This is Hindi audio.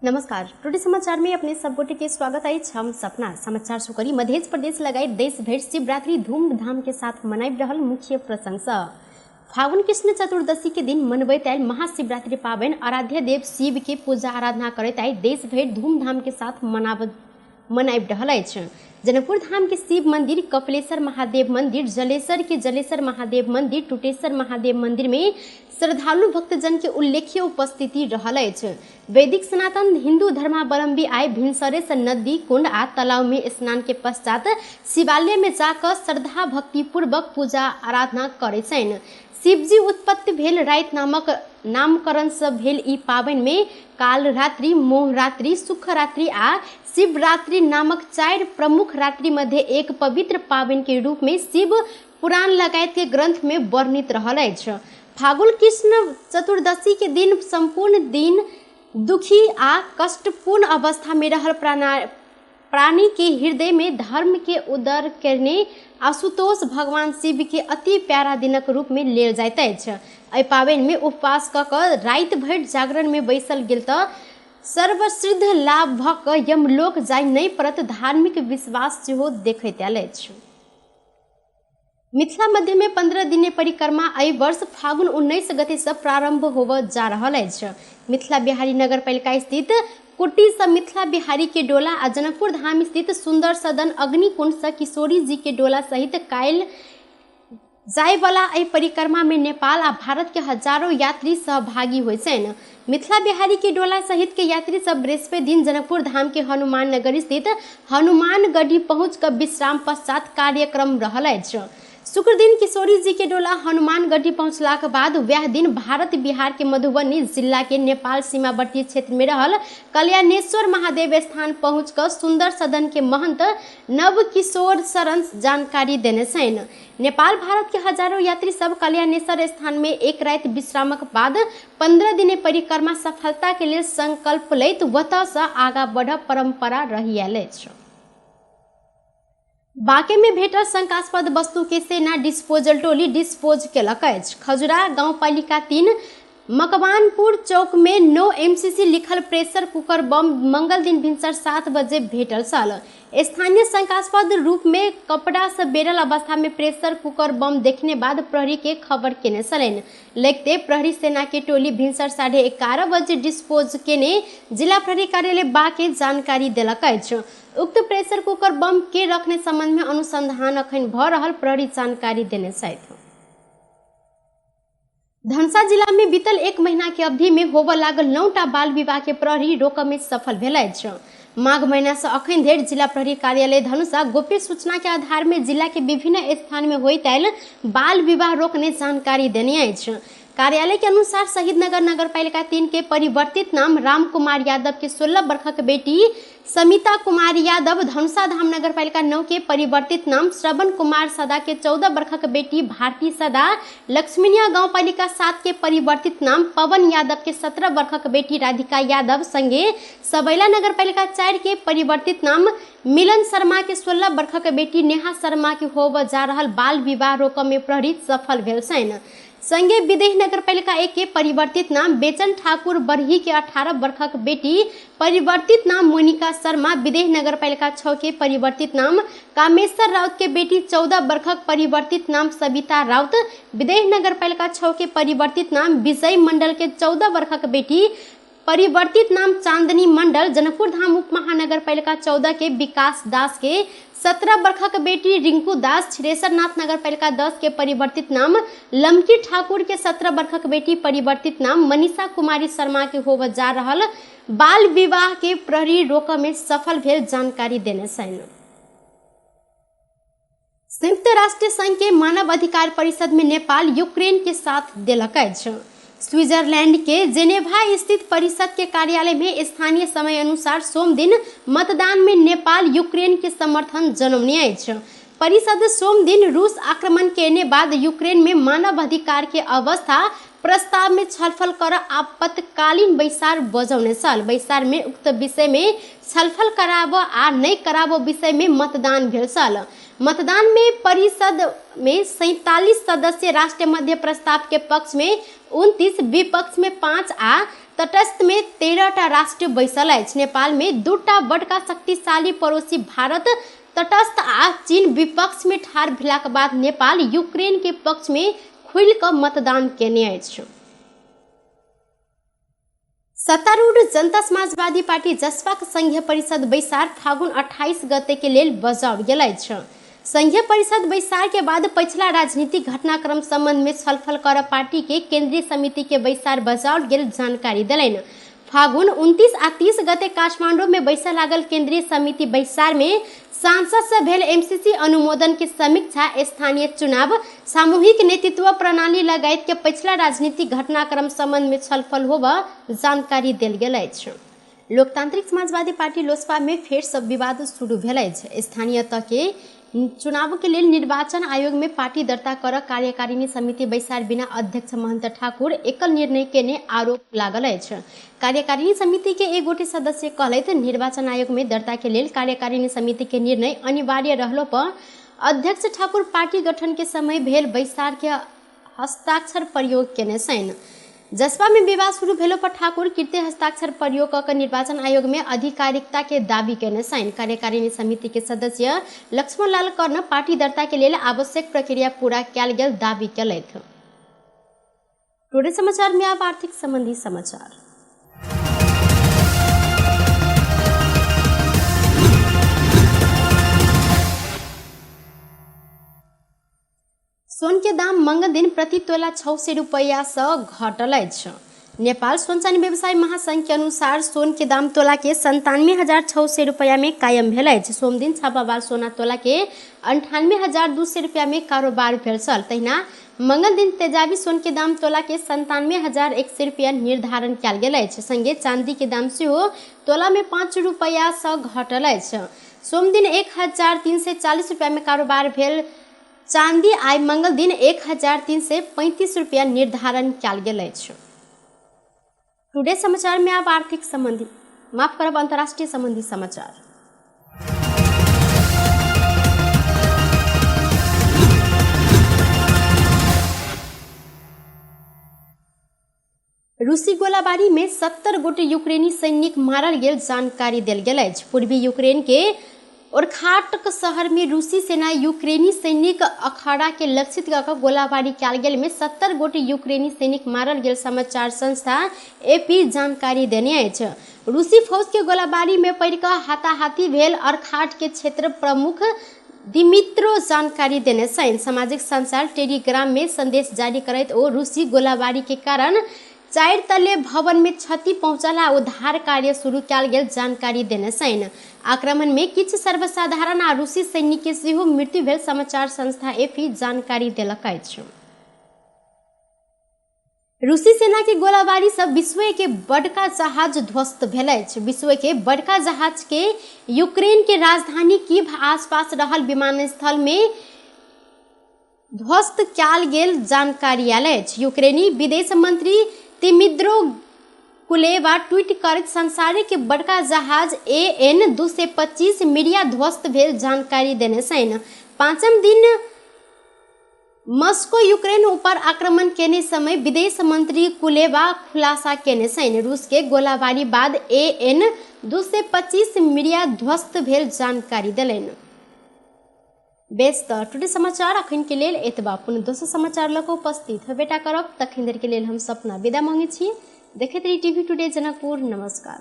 नमस्कार। टुडे समाचार में अपने सब गोटे के स्वागत है। हम सपना समाचार शुरू करी। मध्य प्रदेश लगाई देश भर शिवरात्रि धूमधाम के साथ मनाई रहल मुख्य प्रशंसा। फागुन कृष्ण चतुर्दशी के दिन मनबैत आयल महाशिवरात्रि पावन आराध्य देव शिव के पूजा आराधना करैत आई देश भर धूमधाम के साथ मनाइब रहल अछि। जनकपुर धाम के शिव मंदिर, कपिलेश्वर महादेव मंदिर, जलेश्वर के जलेश्वर महादेव मंदिर, टुटेश्वर महादेव मंदिर में श्रद्धालु भक्तजन के उल्लेखनीय उपस्थिति रहल अछि। वैदिक सनातन हिंदू धर्मावलंबी आय भिनसरे नदी, कुंड आ तालाब में स्नान के पश्चात शिवालय में जाकर श्रद्धा भक्ति पूर्वक पूजा आराधना करे छनि। शिवजी उत्पत्ति भेल राति नामक नामकरण से भेल ई पावन में काल रात्रि, मोहरात्रि, सुखरात्रि आ शिवरात्रि नामक 4 प्रमुख रात्रि मध्य एक पवित्र पावन के रूप में शिव पुराण लगायत के ग्रंथ में वर्णित रहल अछि। फागुन कृष्ण चतुर्दशी के दिन संपूर्ण दिन दुखी आ कष्टपूर्ण अवस्था में रहल प्राणी के हृदय में धर्म के उदर करने आशुतोष भगवान शिव के अति प्यारा दिनक रूप में लेल जाइत अछि। एहि पावन में उपवास क के राति भर जागरण में बैसल गेल तऽ सर्वसिद्ध लाभ भ के यमलोक जाय नहीं पड़त धार्मिक विश्वास सेहो देखैत आयल अछि। मिथिला मध्य में 15 दिने परिक्रमा एहि वर्ष फागुन 19 गते से प्रारंभ होब जा रहल अछि। मिथिला बिहारी नगर पालिका स्थित कुटी से मिथिला बिहारी के डोला आ जनकपुर धाम स्थित सुंदर सदन अग्निकुंड से किशोरी जी के डोला सहित कायल जाय वाला एहि परिक्रमा में नेपाल आ भारत के हजारों यात्री सहभागी हुए छनि। मिथिला बिहारी के डोला सहित के यात्री सब बृहस्पति दिन जनकपुर धाम के हनुमान नगर स्थित हनुमान गढ़ी पहुंच कर विश्राम पश्चात कार्यक्रम रहल अछि। शुक्र दिन किशोरी जी के डोला हनुमान गढ़ी पहुंचला के बाद वह दिन भारत बिहार के मधुबनी जिला के नेपाल सीमावर्ती क्षेत्र में रहल कल्याणेश्वर महादेव स्थान पहुंचकर सुंदर सदन के महंत नव किशोर शरण जानकारी देने छनि। नेपाल भारत के हजारों यात्री सब कल्याणेश्वर स्थान में एक रात विश्रामक बाद 15 दिने परिक्रमा सफलता के लिए संकल्प लैत वतः से आगा बढ़ परंपरा रही आयल अछि। बांके में भेटल शंकास्पद वस्तु के सेना डिस्पोजल टोली डिस्पोज केलक अछि। खजुरा गांव पालिका 3 मकवानपुर चौक में नो एमसीसी लिखल प्रेशर कुकर बम मंगल दिन भिनसर 7 बजे भेटल छल। स्थानीय शंकास्पद रूप में कपड़ा से बेरल अवस्था में प्रेशर कुकर बम देखने बाद प्रहरी के खबर केने छलनि। लगते प्रहरी सेना के टोली भिनसर 11:30 बजे डिस्पोज केने जिला प्रहरी कार्यालय बांके जानकारी देलक अछि। उक्त प्रेशर कुकर बम के रखने संबंध में अनुसंधान अखन भ रहल प्रहरी जानकारी देने छथि। धनसा जिला में बीतल 1 महीना के अवधि में होब लागल 9टा बाल विवाह के प्रहरी रोकय में सफल भेल अछि। माघ महीना से अखन धरि जिला प्रहरी कार्यालय धनुषा गोप्य सूचना के आधार में जिला के विभिन्न स्थान में होइत आयल बाल विवाह रोकने जानकारी देने अछि। कार्यालय के अनुसार शहीद नगर नगरपालिका 3 के परिवर्तित नाम राम कुमार यादव के 16 वर्षक बेटी समिता कुमार यादव, धनुषा धाम नगरपालिका 9 के परिवर्तित नाम श्रवण कुमार सदा के 14 वर्षक बेटी भारती सदा, लक्ष्मीनिया गांव पालिका 7 के परिवर्तित नाम पवन यादव के 17 वर्षक बेटी राधिका यादव संगे सबैला नगरपालिका 4 के परिवर्तित नाम मिलन शर्मा के 16 वर्षक बेटी नेहा शर्मा के होब जा रहल बाल विवाह रोकय में प्रहरी सफल भेल छनि। संगे विदेह नगरपालिका 1 के परिवर्तित नाम बेचन ठाकुर बरही के 18 वर्षक बेटी परिवर्तित नाम मोनिका शर्मा, विदेह नगरपालिका 6 के परिवर्तित नाम कामेश्वर राउत के बेटी 14 वर्षक परिवर्तित नाम सविता राउत, विदेह नगरपालिका 6 के परिवर्तित नाम विजय मंडल के 14 वर्षक बेटी परिवर्तित नाम चांदनी मंडल, जनकपुर धाम उप महानगर पालिका 14 के विकास दास के 17 वर्षक बेटी रिंकू दास, छिरेसरनाथ नगर पालिका 10 के परिवर्तित नाम लमकी ठाकुर के 17 वर्षक बेटी परिवर्तित नाम मनीषा कुमारी शर्मा के होब जा रहल बाल विवाह के प्रहरी रोकय में सफल भेल जानकारी देने छनि। संयुक्त राष्ट्र संघ के मानव अधिकार परिषद में नेपाल यूक्रेन के साथ देलक अछि। स्विट्जरलैंड के जेनेवा स्थित परिषद के कार्यालय में स्थानीय समय अनुसार सोम दिन मतदान में नेपाल यूक्रेन के समर्थन जनौने अछि। परिषद सोम दिन रूस आक्रमण केने बाद यूक्रेन में मानव अधिकार के अवस्था प्रस्ताव में छलफल कर आपातकालीन बैसार बजौने छल। बैसार में उक्त विषय में छलफल कराबो आ नहीं कराबो विषय में मतदान भेल छल। मतदान में परिषद में 47 सदस्य राष्ट्र मध्य प्रस्ताव के पक्ष में 29, विपक्ष में 5 आ तटस्थ में 13टा राष्ट्र बैसल अछि। नेपाल में 2टा बड़का शक्तिशाली पड़ोसी भारत तटस्थ आ चीन विपक्ष में ठाढ़ भेलाक बाद नेपाल यूक्रेन के पक्ष में खुलि कऽ मतदान केने अछि। सत्तारूढ़ जनता समाजवादी पार्टी जसपाक संघीय परिषद बैसार फागुन 28 गते के लेल बजाओल गेल अछि। संघीय परिषद बैसार के बाद पछिला राजनीतिक घटनाक्रम संबंध में छलफल कर पार्टी के केंद्रीय समिति के बैसार बजाओल गेल जानकारी देलनि। फागुन 29 आ 30 गते काठमांडू में बैसा लागल केंद्रीय समिति बैसार में सांसद से भेल एमसीसी अनुमोदन के समीक्षा, स्थानीय चुनाव, सामूहिक नेतृत्व प्रणाली लगायत के पछिला राजनीतिक घटनाक्रम संबंध में छलफल होबा जानकारी देल गेल अछि। लोकतांत्रिक समाजवादी पार्टी लोजपा में फेर सब विवाद शुरू भेल अछि। स्थानीय तह के चुनाव के लेल निर्वाचन आयोग में पार्टी दर्ता कर कार्यकारिणी समिति बैसार बिना अध्यक्ष महंत ठाकुर एकल निर्णय केने आरोप लागल अछि। कार्यकारिणी समिति के एक गोटे सदस्य कहलथि निर्वाचन आयोग में दर्ता के लेल कार्यकारिणी समिति के निर्णय अनिवार्य रहलो पर अध्यक्ष ठाकुर पार्टी गठन के समय भेल बैसार के हस्ताक्षर प्रयोग केने छनि। जसपा में विवाद शुरू भेलो पर ठाकुर कृत्य हस्ताक्षर प्रयोग कर निर्वाचन आयोग में आधिकारिकता के दावी केने छनि। कार्यकारिणी समिति के सदस्य लक्ष्मण लाल कर्ण पार्टी दर्ता के लेल आवश्यक प्रक्रिया पूरा कयल गेल दावी केलथि। टुडे समाचार में अब आर्थिक संबंधी समाचार। सोन के दाम मंगल दिन प्रति तोला 600 रुपया से घटल अछि। नेपाल सोन चानी व्यवसाय महासंघ के अनुसार सोन के दाम तोला के 97,600 रुपया में कायम भेल अछि। सोम दिन छापावार सोना तोला के 98,200 रुपया में कारोबार भेल छल। तहिना मंगल दिन तेजाबी सोन के दाम तोला के 97,100 रुपया निर्धारण कयल गेल अछि। संगे चांदी के दाम सेहो तोला में 5 रुपया से घटल अछि। सोम दिन 1,340 रुपया में कारोबार भेल चांदी आइ मंगल दिन 1,335 रुपया निर्धारण कयल गेल अछि। टुडे समाचार में आप आर्थिक संबंधी माफ करब अंतर्राष्ट्रीय संबंधी समाचार। रूसी गोलाबारी में 70 गोटे यूक्रेनी सैनिक मारल गेल जानकारी देल गेल अछि। पूर्वी यूक्रेन के ओरखाट्क शहर में रूसी सेना यूक्रेनी सैनिक अखाड़ा के लक्षित कर गोलाबारी कयल गेल में 70 गोटे यूक्रेनी सैनिक मारल गेल समाचार संस्था एपी जानकारी देने अछि। रूसी फौज के गोलाबारी में पड़ कऽ हाथाहाथी भेल ओरखाट के क्षेत्र प्रमुख दिमित्रो जानकारी देने छनि। सामाजिक संचार टेलीग्राम में संदेश जारी करैत ओ रूसी गोलाबारी के कारण 4 तले भवन में क्षति पहुंचल आ उद्धार कार्य शुरू कयल गेल जानकारी देने छनि। आक्रमण में किछु सर्वसाधारण आ रूसी सैनिक के सेहो मृत्यु भेल समाचार संस्था एपी जानकारी देलक अछि। रूसी सेना के गोलाबारी से विश्व के बड़का जहाज ध्वस्त भेल अछि। विश्व के बड़का जहाज के यूक्रेन के राजधानी कीव आसपास रहल विमानस्थल में ध्वस्त कयल गेल जानकारी आयल अछि। यूक्रेनी विदेश मंत्री तिमिद्रो कुलेवा ट्वीट करैत संसार के बड़का जहाज AN-225 मिरिया ध्वस्त भेल जानकारी देने छनि। 5म दिन मॉस्को यूक्रेन ऊपर आक्रमण केने समय विदेश मंत्री कुलेवा खुलासा केने छनि। रूस के गोलाबारी बाद AN-225 मिरिया ध्वस्त भेल जानकारी देलनि। बेस टुडे समाचार अखन के लेल एतबा। पुनः दोसर समाचार लऽ कऽ उपस्थित हेबेटा करब। तखन देर के लेल हम सपना विदा मांगे छी। देखैत रही टीवी टुडे जनकपुर। नमस्कार।